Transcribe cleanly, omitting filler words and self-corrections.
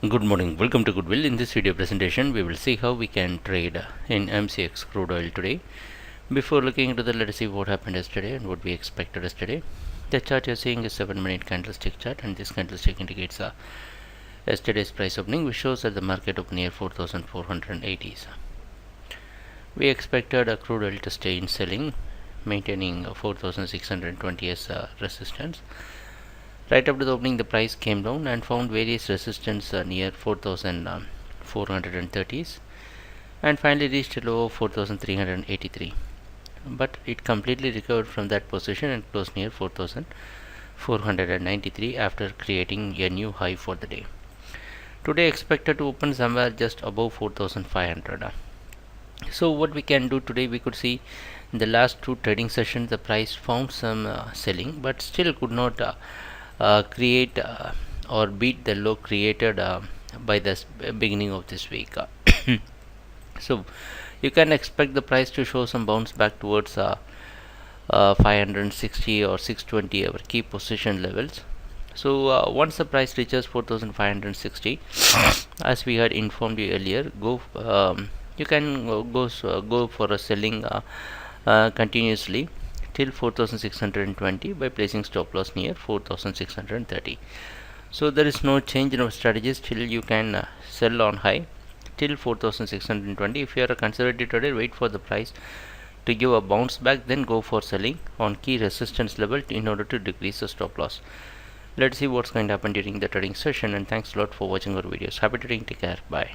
Good morning, welcome to Goodwill. In this video presentation we will see how we can trade in MCX crude oil today. Before looking into that, let us see what happened yesterday and what we expected yesterday. The chart you're seeing is 7-minute candlestick chart, and this candlestick indicates yesterday's price opening, which shows that the market opened near 4,480s. We expected a crude oil to stay in selling, maintaining 4,620 as resistance. Right after the opening, the price came down and found various resistance near 4,430s and finally reached a low of 4,383. But it completely recovered from that position and closed near 4,493 after creating a new high for the day. Today expected to open somewhere just above 4,500. So what we can do today, we could see in the last two trading sessions the price found some selling, but still could not create or beat the low created by the beginning of this week. So you can expect the price to show some bounce back towards 560 or 620, our key position levels. So once the price reaches 4,560, as we had informed you earlier, you can go for a selling continuously till 4,620 by placing stop loss near 4,630. So there is no change in our strategies. Till you can sell on high till 4,620. If you are a conservative trader, wait for the price to give a bounce back, then go for selling on key resistance level in order to decrease the stop loss. Let's see what's going to happen during the trading session, and thanks a lot for watching our videos. Happy trading, take care, bye.